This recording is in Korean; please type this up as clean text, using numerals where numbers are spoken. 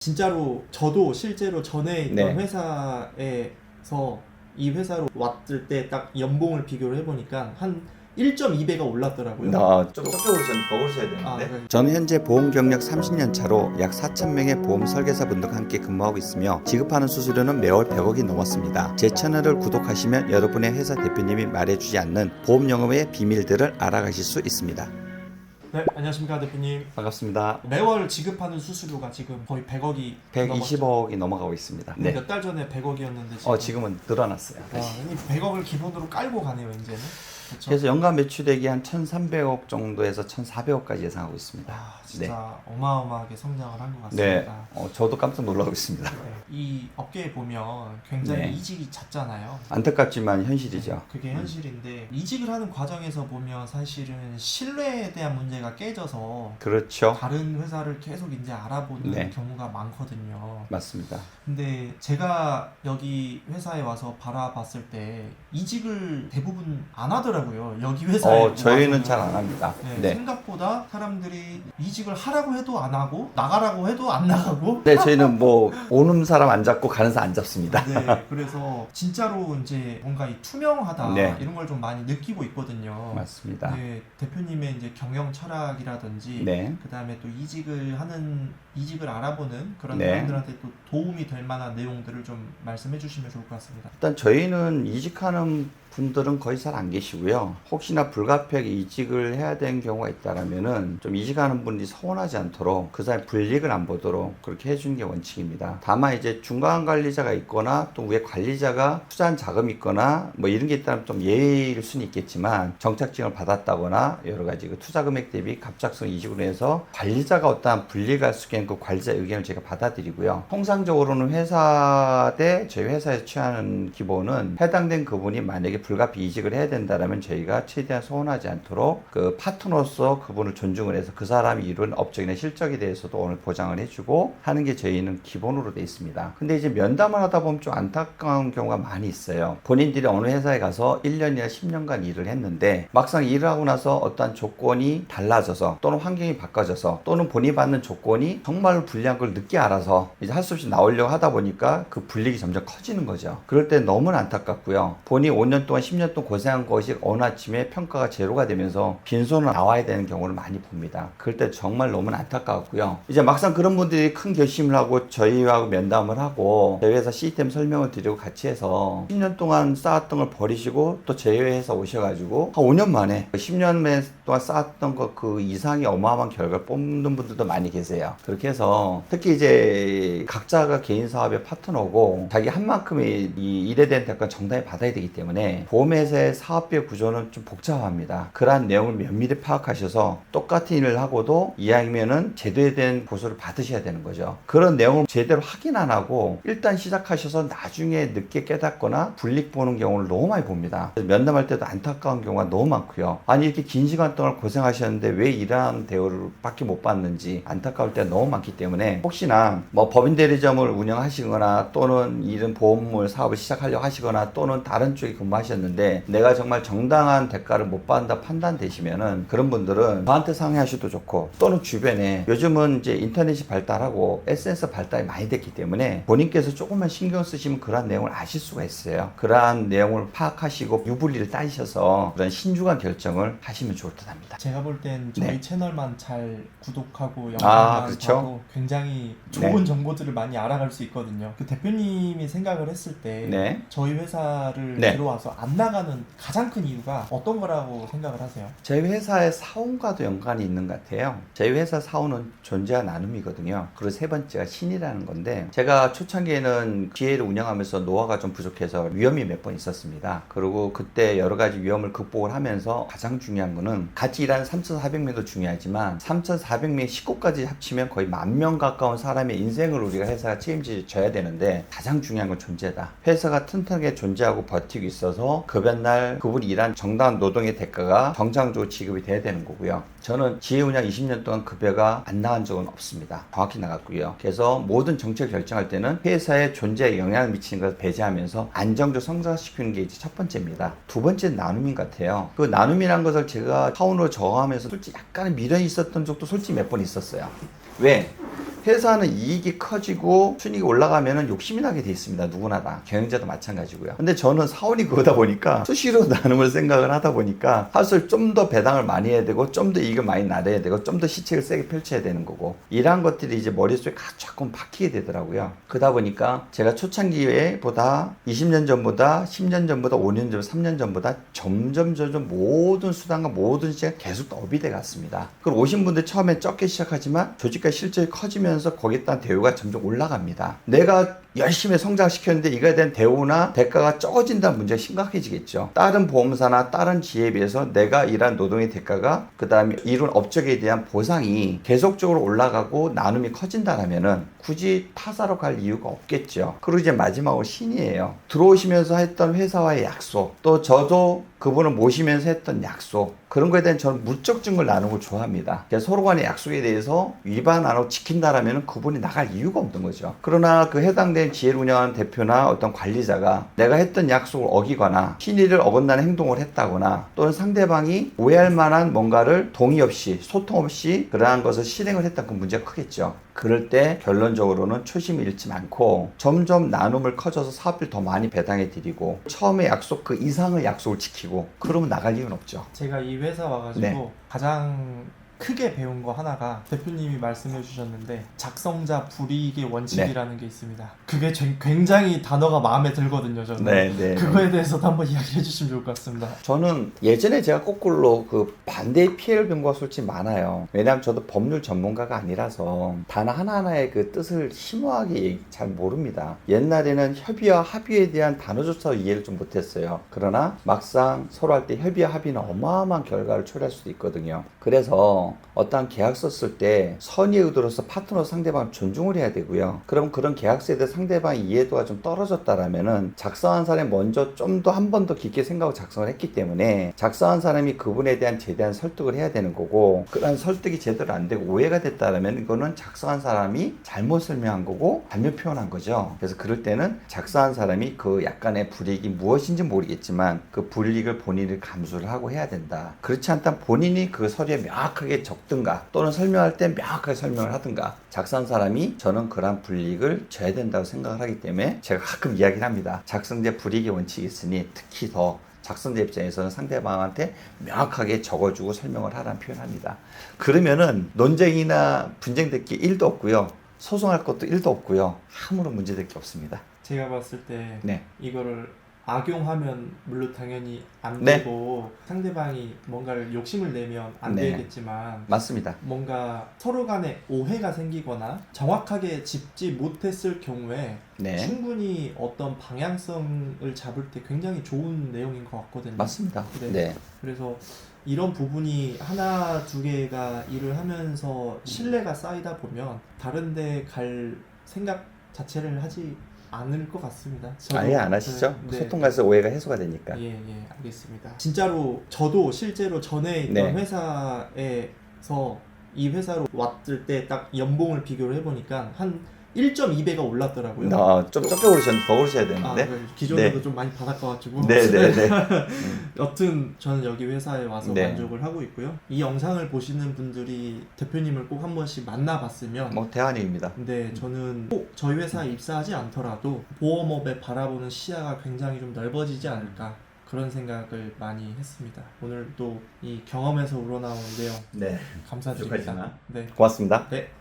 진짜로 저도 실제로 전에 있던 네. 회사에서 이 회사로 왔을 때 딱 연봉을 비교를 해보니까 한 1.2배가 올랐더라고요. 좀 적극적으로 더 오셔야 되는데. 네. 저는 현재 보험 경력 30년 차로 약 4,000명의 보험 설계사분들과 함께 근무하고 있으며 지급하는 수수료는 매월 100억이 넘었습니다. 제 채널을 구독하시면 여러분의 회사 대표님이 말해주지 않는 보험 영업의 비밀들을 알아가실 수 있습니다. 네, 안녕하십니까 대표님. 반갑습니다. 매월 지급하는 수수료가 지금 거의 100억이 120억이 넘어가고 있습니다. 네. 몇 달 전에 100억이었는데 지금은 늘어났어요. 이 100억을 기본으로 깔고 가네요 이제는. 그렇죠? 그래서 연간 매출액이 한 1,300억 정도에서 1,400억까지 예상하고 있습니다. 진짜 어마어마하게 성장을 한 것 네. 같습니다. 저도 깜짝 놀라고 있습니다. 네, 이 업계에 보면 굉장히 네. 이직이 잦잖아요. 안타깝지만 현실이죠. 그게 현실인데 이직을 하는 과정에서 보면 사실은 신뢰에 대한 문제가 깨져서 그렇죠. 다른 회사를 계속 이제 알아보는 네. 경우가 많거든요. 맞습니다. 근데 제가 여기 회사에 와서 바라봤을 때 이직을 대부분 안 하더라고요. 여기 회사에 저희는 와서는. 잘 안 합니다. 네, 생각보다 사람들이 이직을 하라고 해도 안 하고 나가라고 해도 안 나가고. 네, 저희는 뭐 오는 사람 안 잡고 가는 사람 안 잡습니다. 네, 그래서 진짜로 이제 뭔가 이 투명하다 네. 이런 걸 좀 많이 느끼고 있거든요. 맞습니다. 네, 대표님의 이제 경영 철학이라든지 네. 그다음에 또 이직을 알아보는 그런 네. 사람들한테 또 도움이 될 만한 내용들을 좀 말씀해 주시면 좋을 것 같습니다. 일단 저희는 이직하는 분들은 거의 잘 안 계시고요. 혹시나 불가피하게 이직을 해야 되는 경우가 있다라면은 좀 이직하는 분이 서운하지 않도록 그 사이 불이익을 안 보도록 그렇게 해주는 게 원칙입니다. 다만 이제 중간 관리자가 있거나 또 위에 관리자가 투자한 자금이 있거나 뭐 이런 게 있다면 좀 예외일 수는 있겠지만 정착증을 받았다거나 여러 가지 그 투자 금액 대비 갑작스러운 이직으로 해서 관리자가 어떠한 불이익을 할 수 있는 그 관리자 의견을 제가 받아들이고요. 통상적으로는 회사 대 저희 회사에서 취하는 기본은 해당된 그분이 만약에 불가피 이직을 해야 된다라면 저희가 최대한 서운하지 않도록 그 파트너로서 그분을 존중을 해서 그 사람이 이룬 업적이나 실적에 대해서도 오늘 보장을 해주고 하는 게 저희는 기본으로 돼 있습니다. 근데 이제 면담을 하다 보면 좀 안타까운 경우가 많이 있어요. 본인들이 어느 회사에 가서 1년이나 10년간 일을 했는데 막상 일을 하고 나서 어떠한 조건이 달라져서 또는 환경이 바꿔져서 또는 본인이 받는 조건이 정말로 불리한 걸 늦게 알아서 이제 할 수 없이 나오려고 하다 보니까 그 불이익이 점점 커지는 거죠. 그럴 때 너무나 안타깝고요. 본인이 5년 동안 10년 동안 고생한 것이 어느 아침에 평가가 제로가 되면서 빈손으로 나와야 되는 경우를 많이 봅니다. 그럴 때 정말 너무 안타깝고요. 이제 막상 그런 분들이 큰 결심을 하고 저희하고 면담을 하고 저희 회사 시스템 설명을 드리고 같이 해서 10년 동안 쌓았던 걸 버리시고 또 저희 회사 오셔가지고 한 5년 만에 10년 동안 쌓았던 것 그 이상의 어마어마한 결과를 뽑는 분들도 많이 계세요. 그렇게 해서 특히 이제 각자가 개인 사업의 파트너고 자기 한 만큼의 이 일에 대한 대가를 정당히 받아야 되기 때문에 보험회사의 사업비의 구조는 좀 복잡합니다. 그러한 내용을 면밀히 파악하셔서 똑같은 일을 하고도 이왕이면은 제대로 된 보수를 받으셔야 되는 거죠. 그런 내용을 제대로 확인 안 하고 일단 시작하셔서 나중에 늦게 깨닫거나 불이익 보는 경우를 너무 많이 봅니다. 면담할 때도 안타까운 경우가 너무 많고요. 아니 이렇게 긴 시간 동안 고생하셨는데 왜 이러한 대우를 밖에 못 받는지 안타까울 때가 너무 많기 때문에 혹시나 뭐 법인 대리점을 운영하시거나 또는 이런 보험물 사업을 시작하려고 하시거나 또는 다른 쪽에 근무하셨는데 내가 정말 정당한 대가를 못 받는다 판단되시면은 그런 분들은 저한테 상의하셔도 좋고 또는 주변에 요즘은 이제 인터넷이 발달하고 SNS 발달이 많이 됐기 때문에 본인께서 조금만 신경 쓰시면 그러한 내용을 아실 수가 있어요. 그러한 내용을 파악하시고 유불리를 따지셔서 그런 신중한 결정을 하시면 좋을 듯 합니다. 제가 볼 땐 저희 네. 채널만 잘 구독하고 영상만 그렇죠? 봐도 굉장히 좋은 정보들을 많이 알아갈 수 있거든요. 그 대표님이 생각을 했을 때 네. 저희 회사를 네. 들어와서 안 나가는 가장 큰 이유가 어떤 거라고 생각을 하세요? 저희 회사의 사원과도 연관이 있는 것 같아요. 저희 회사 사원은 존재와 나눔이거든요. 그리고 세 번째가 신이라는 건데 제가 초창기에는 기회를 운영하면서 노하가 좀 부족해서 위험이 몇 번 있었습니다. 그리고 그때 여러 가지 위험을 극복을 하면서 가장 중요한 거는 같이 일하는 3,400명도 중요하지만 3,400명 식구까지 합치면 거의 10,000명 가까운 사람의 인생을 우리가 회사가 책임져야 되는데 가장 중요한 건 존재다. 회사가 튼튼하게 존재하고 버티고 있어서 급여날 그분이 일한 정당한 노동의 대가가 정상적으로 지급이 돼야 되는 거고요. 저는 지혜 운영 20년 동안 급여가 안 나간 적은 없습니다. 정확히 나갔고요. 그래서 모든 정책 결정할 때는 회사의 존재에 영향을 미치는 것을 배제하면서 안정적 성장시키는 게 이제 첫 번째입니다. 두 번째는 나눔인 것 같아요. 그 나눔이라는 것을 제가 타운으로 적응하면서 솔직히 약간의 미련이 있었던 적도 솔직히 몇 번 있었어요. 왜? 회사는 이익이 커지고 순이익이 올라가면은 욕심이 나게 돼 있습니다. 누구나 다. 경영자도 마찬가지고요. 근데 저는 사원이 그러다 보니까 수시로 나눔을 생각을 하다 보니까 사실 좀 더 배당을 많이 해야 되고 좀 더 이익을 많이 나눠야 되고 좀 더 시책을 세게 펼쳐야 되는 거고 이러한 것들이 이제 머릿속에 자꾸 박히게 되더라고요. 그러다 보니까 제가 초창기에 보다 20년 전보다 10년 전보다 5년 전, 3년 전보다 점점 모든 수단과 모든 시간 계속 업이 돼 갔습니다. 그리고 오신 분들 처음에 적게 시작하지만 조직과 실적이 커지면서 거기에 따른 대우가 점점 올라갑니다. 내가 열심히 성장시켰는데 이거에 대한 대우나 대가가 적어진다는 문제가 심각해지겠죠. 다른 보험사나 다른 지에 비해서 내가 일한 노동의 대가가 그 다음에 이룬 업적에 대한 보상이 계속적으로 올라가고 나눔이 커진다라면은 굳이 타사로 갈 이유가 없겠죠. 그리고 이제 마지막으로 신이에요. 들어오시면서 했던 회사와의 약속, 또 저도 그분을 모시면서 했던 약속, 그런 거에 대한 저는 물적 증거를 나누는 걸 좋아합니다. 서로 간의 약속에 대해서 위반 안 하고 지킨다라면 그분이 나갈 이유가 없는 거죠. 그러나 그 해당된 지혜를 운영하는 대표나 어떤 관리자가 내가 했던 약속을 어기거나 신의를 어긋나는 행동을 했다거나 또는 상대방이 오해할 만한 뭔가를 동의 없이 소통 없이 그러한 것을 실행을 했다, 그 문제가 크겠죠. 그럴 때 결론적으로는 초심을 잃지 않고 점점 나눔을 커져서 사업을 더 많이 배당해 드리고 처음에 약속 그 이상의 약속을 지키고 그러면 나갈 이유는 없죠. 제가 이 회사 와가지고 네. 가장 크게 배운 거 하나가 대표님이 말씀해 주셨는데 작성자 불이익의 원칙이라는 게 있습니다. 그게 굉장히 단어가 마음에 들거든요. 저는 네. 그거에 대해서도 한번 이야기해 주시면 좋을 것 같습니다. 저는 예전에 제가 거꾸로 그 반대의 피해를 본 거가 솔직히 많아요. 왜냐하면 저도 법률 전문가가 아니라서 단 하나하나의 그 뜻을 심오하게 잘 모릅니다. 옛날에는 협의와 합의에 대한 단어조차 이해를 좀 못했어요. 그러나 막상 서로 할 때 협의와 합의는 어마어마한 결과를 초래할 수도 있거든요. 그래서 어떠한 계약서 쓸 때 선의의 의도로서 파트너 상대방을 존중을 해야 되고요. 그럼 그런 계약서에 대해 상대방의 이해도가 좀 떨어졌다라면은 작성한 사람이 먼저 좀 더 한 번 더 깊게 생각하고 작성을 했기 때문에 작성한 사람이 그분에 대한 제대한 설득을 해야 되는 거고, 그런 설득이 제대로 안 되고 오해가 됐다라면 이거는 작성한 사람이 잘못 설명한 거고 잘못 표현한 거죠. 그래서 그럴 때는 작성한 사람이 그 약간의 불이익이 무엇인지 모르겠지만 그 불이익을 본인이 감수를 하고 해야 된다. 그렇지 않다면 본인이 그 서류에 명확하게 적든가 또는 설명할 때 명확하게 설명을 하든가, 작성한 사람이 저는 그러한 불이익을 져야 된다고 생각을 하기 때문에 제가 가끔 이야기를 합니다. 작성자 불이익의 원칙이 있으니 특히 더 작성자 입장에서는 상대방한테 명확하게 적어주고 설명을 하라는 표현을 합니다. 그러면은 논쟁이나 분쟁될 게 1도 없고요. 소송할 것도 1도 없고요. 아무런 문제될 게 없습니다. 제가 봤을 때 네. 이거를 악용하면 물론 당연히 안 네. 되고 상대방이 뭔가를 욕심을 내면 안 네. 되겠지만 맞습니다. 뭔가 서로 간에 오해가 생기거나 정확하게 짚지 못했을 경우에 네. 충분히 어떤 방향성을 잡을 때 굉장히 좋은 내용인 것 같거든요. 맞습니다. 네. 네. 그래서 이런 부분이 하나 두 개가 일을 하면서 신뢰가 쌓이다 보면 다른 데 갈 생각 자체를 하지 않을 것 같습니다. 아예 안 하시죠? 네. 소통가서 오해가 해소가 되니까. 예, 알겠습니다. 진짜로 저도 실제로 전에 있던 네. 회사에서 이 회사로 왔을 때 딱 연봉을 비교를 해보니까 한 1.2배가 올랐더라고요. 좀 적게 오르셨는데 더 오르셔야 아, 되는데. 네. 기존에도 네. 좀 많이 받아가지고. 네네네. 여튼 저는 여기 회사에 와서 네. 만족을 하고 있고요. 이 영상을 보시는 분들이 대표님을 꼭 한 번씩 만나봤으면 뭐 대안입니다. 근데 저는 꼭 저희 회사에 입사하지 않더라도 보험업에 바라보는 시야가 굉장히 좀 넓어지지 않을까, 그런 생각을 많이 했습니다. 오늘 또 이 경험에서 우러나온 내용 네. 감사드립니다. 부족하지만. 네. 고맙습니다. 네.